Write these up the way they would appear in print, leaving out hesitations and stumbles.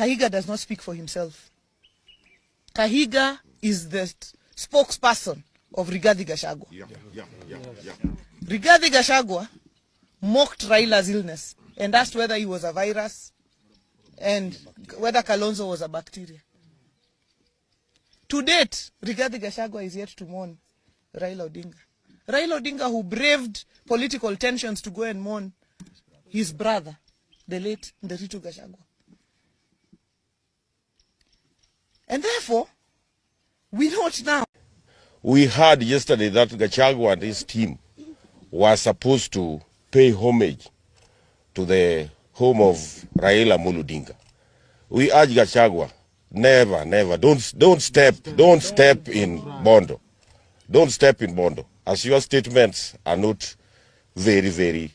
Kahiga does not speak for himself. Kahiga is the spokesperson of Rigathi Gachagua. Rigathi Gachagua mocked Railas' illness and asked whether he was a virus and whether Kalonzo was a bacteria. To date, Rigathi Gachagua is yet to mourn Raila Odinga. Raila Odinga, who braved political tensions to go and mourn his brother, the late Rutos Gachagua. And therefore, we note now. We heard yesterday that Gachagua and his team were supposed to pay homage to the home of Raila Odinga. We urge Gachagua, never, don't step in Bondo. Don't step in Bondo, as your statements are not very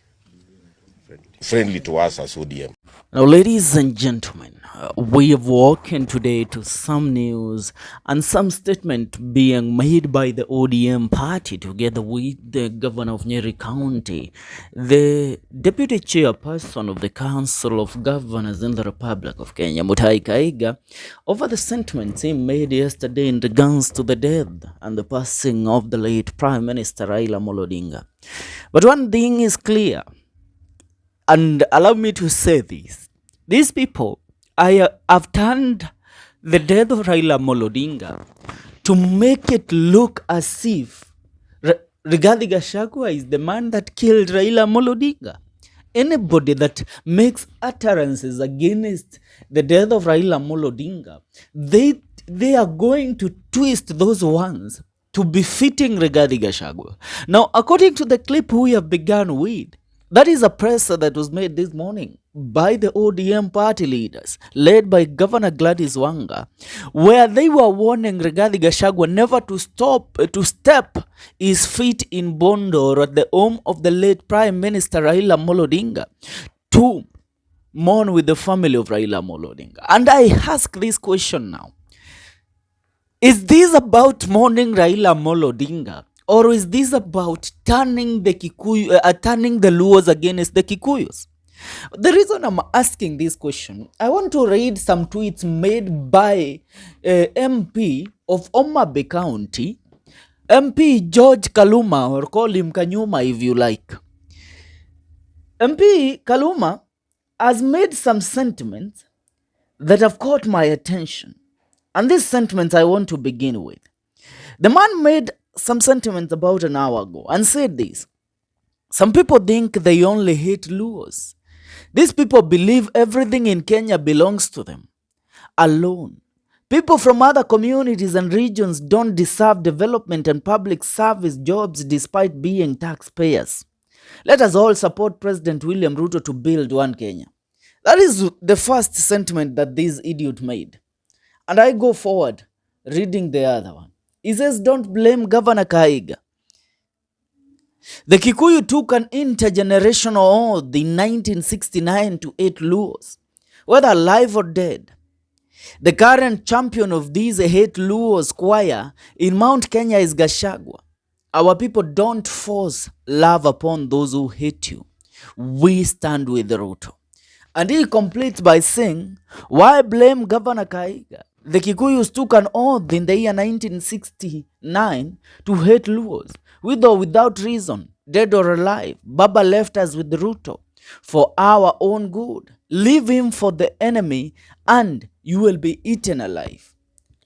friendly to us as ODM. Now, ladies and gentlemen, we have woken today to some news and some statement being made by the ODM party together with the governor of Nyeri County, the deputy chairperson of the Council of Governors in the Republic of Kenya, Mutahi Kahigas, over the sentiments he made yesterday in regards to the death and the passing of the late Prime Minister Raila Odinga. But one thing is clear, and allow me to say this. These people have turned the death of Raila Odinga to make it look as if Rigathi Gachagua is the man that killed Raila Odinga. Anybody that makes utterances against the death of Raila Odinga, they are going to twist those ones to befitting Rigathi Gachagua. Now, according to the clip we have begun with, that is a presser that was made this morning by the ODM party leaders, led by Governor Gladys Wanga, where they were warning Rigathi Gachagua never to step his feet in Bondo or at the home of the late Prime Minister Raila Odinga to mourn with the family of Raila Odinga. And I ask this question now. Is this about mourning Raila Odinga? Or is this about turning the Luos against the Kikuyus? The reason I'm asking this question, I want to read some tweets made by MP of Homa Bay County, MP George Kaluma, or call him Kanyuma if you like. MP Kaluma has made some sentiments that have caught my attention. And these sentiments I want to begin with. The man made some sentiments about an hour ago and said this. Some people think they only hate Luos. These people believe everything in Kenya belongs to them alone. People from other communities and regions don't deserve development and public service jobs despite being taxpayers. Let us all support President William Ruto to build one Kenya. That is the first sentiment that this idiot made. And I go forward reading the other one. He says, don't blame Governor Kahigas. The Kikuyu took an intergenerational oath in 1969 to 8 Luos, whether alive or dead. The current champion of these 8 Luos choir in Mount Kenya is Gachagua. Our people don't force love upon those who hate you. We stand with Ruto. And he completes by saying, why blame Governor Kahigas? The Kikuyus took an oath in the year 1969 to hate Luos, with or without reason, dead or alive. Baba left us with Ruto for our own good. Leave him for the enemy and you will be eaten alive.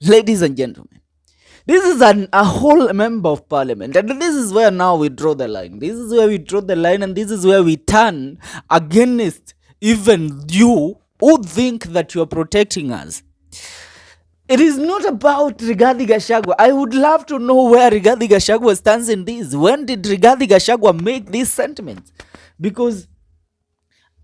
Ladies and gentlemen, this is a whole member of parliament, and this is where now we draw the line. This is where we draw the line, and this is where we turn against even you who think that you are protecting us. It is not about Rigathi Gachagua. I would love to know where Rigathi Gachagua stands in this. When did Rigathi Gachagua make these sentiments? Because,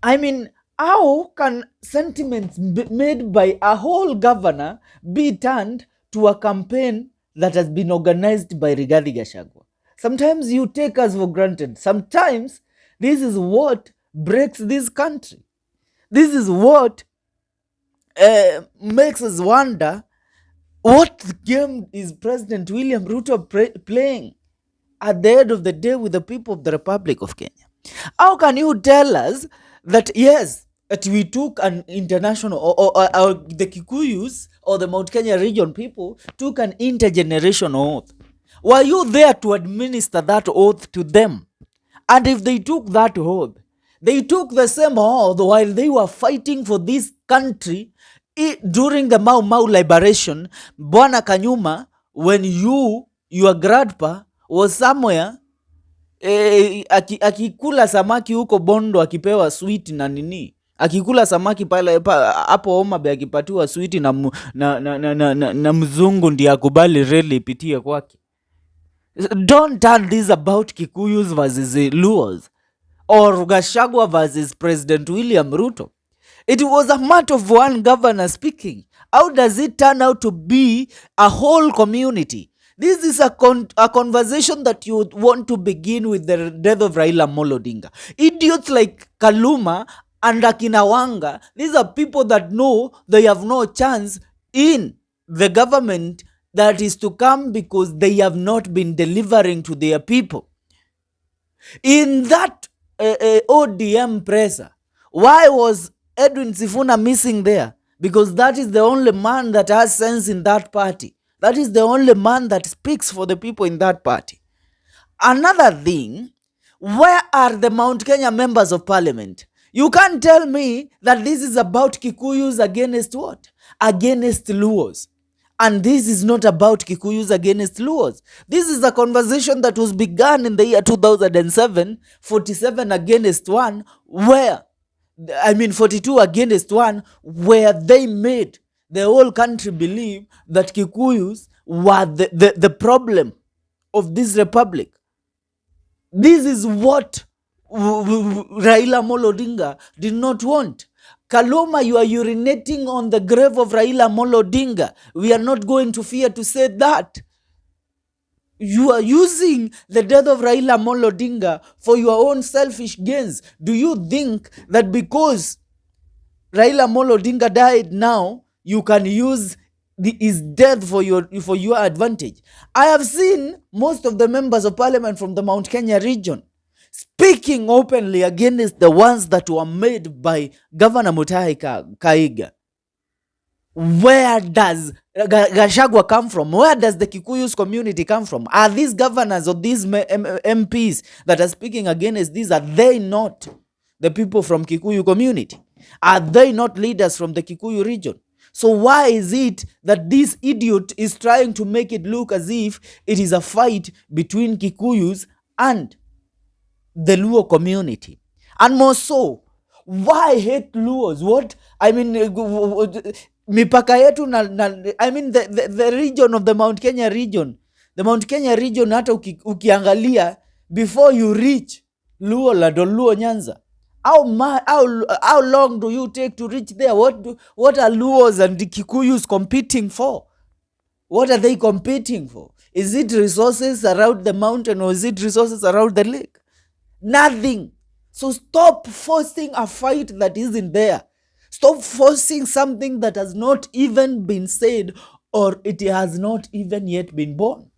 I mean, how can sentiments made by a whole governor be turned to a campaign that has been organized by Rigathi Gachagua? Sometimes you take us for granted. Sometimes this is what breaks this country. This is what makes us wonder, what game is President William Ruto playing at the end of the day with the people of the Republic of Kenya? How can you tell us that, yes, that we took an international, or the Kikuyus or the Mount Kenya region people took an intergenerational oath. Were you there to administer that oath to them? And if they took that oath, they took the same oath while they were fighting for this country during the Mau Mau liberation. Bwana Kanyuma, when your grandpa was somewhere akikula samaki huko Bondo akipewa sweet na nini, akikula samaki pale hapo Homa Bay akipatiwa sweet na mzungu ndiye akubali reli ipitie kwake. Don't turn this about Kikuyus versus Luos or Gachagua versus President William Ruto. It was a matter of one governor speaking. How does it turn out to be a whole community? This is a conversation that you would want to begin with the death of Raila Amolo Odinga. Idiots like Kaluma and Akina Wanga, these are people that know they have no chance in the government that is to come because they have not been delivering to their people. In that ODM presser, why was Edwin Sifuna missing there? Because that is the only man that has sense in that party. That is the only man that speaks for the people in that party. Another thing, where are the Mount Kenya members of parliament? You can't tell me that this is about Kikuyus against what? Against Luos. And this is not about Kikuyus against Luos. This is a conversation that was begun in the year 2007, 47 against 1, 42 against 1, where they made the whole country believe that Kikuyus were the problem of this republic. This is what Raila Amolo Odinga did not want. Kaluma, you are urinating on the grave of Raila Amolo Odinga. We are not going to fear to say that. You are using the death of Raila Amolo Odinga for your own selfish gains. Do you think that because Raila Amolo Odinga died now, you can use his death for your advantage? I have seen most of the members of parliament from the Mount Kenya region speaking openly against the ones that were made by Governor Mutahi Kahigas. Where does Gachagua come from? Where does the Kikuyus community come from? Are these governors or these MPs that are speaking against this, are they not the people from Kikuyu community? Are they not leaders from the Kikuyu region? So why is it that this idiot is trying to make it look as if it is a fight between Kikuyus and the Luo community? And more so, why hate Luos? Mipaka yetu the region of the Mount Kenya region. The Mount Kenya region, hata ukiangalia, before you reach Luo Lado, Luo Nyanza, how long do you take to reach there? What are Luos and the Kikuyus competing for? What are they competing for? Is it resources around the mountain or is it resources around the lake? Nothing. So stop forcing a fight that isn't there. Stop forcing something that has not even been said or it has not even yet been born.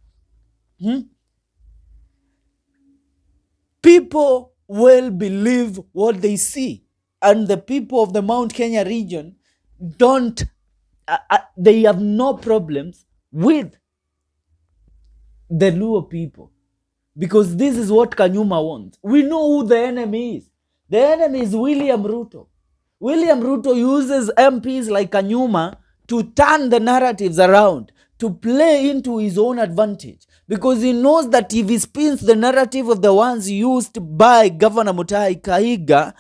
People will believe what they see. And the people of the Mount Kenya region they have no problems with the Luo people. Because this is what Kanyuma wants. We know who the enemy is. The enemy is William Ruto. William Ruto uses MPs like Kanyuma to turn the narratives around, to play into his own advantage. Because he knows that if he spins the narrative of the ones used by Governor Mutahi Kahigas,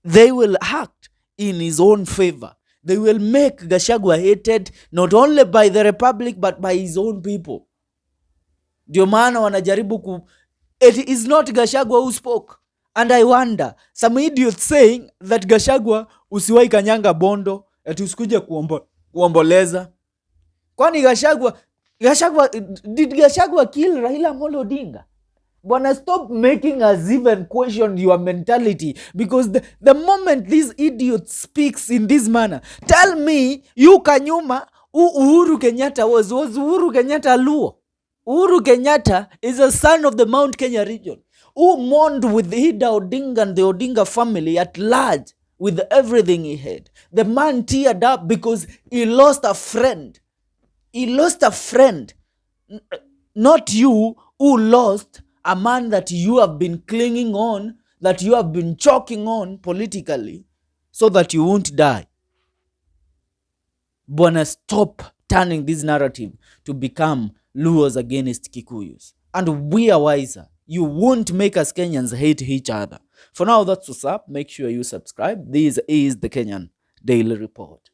they will act in his own favor. They will make Gachagua hated not only by the Republic but by his own people. Ndio maana wanajaribu it is not Gachagua who spoke. And I wonder, some idiots saying that Gachagua usiwai kanyanga Bondo, ati usikuje kuomboleza. Kwani Gachagua, did Gachagua kill Raila Amolo Odinga? Bwana, stop making us even question your mentality. Because the moment this idiot speaks in this manner, tell me, you Kanyuma, who Uhuru Kenyatta was Uhuru Kenyatta Luo? Uhuru Kenyatta is a son of the Mount Kenya region who mourned with Ida Odinga and the Odinga family at large with everything he had. The man teared up because he lost a friend. He lost a friend. Not you who lost a man that you have been clinging on, that you have been choking on politically so that you won't die. Bwana, stop turning this narrative to become Luos against Kikuyus. And we are wiser. You won't make us Kenyans hate each other. For now, that's what's up. Make sure you subscribe. This is the Kenyan Daily Report.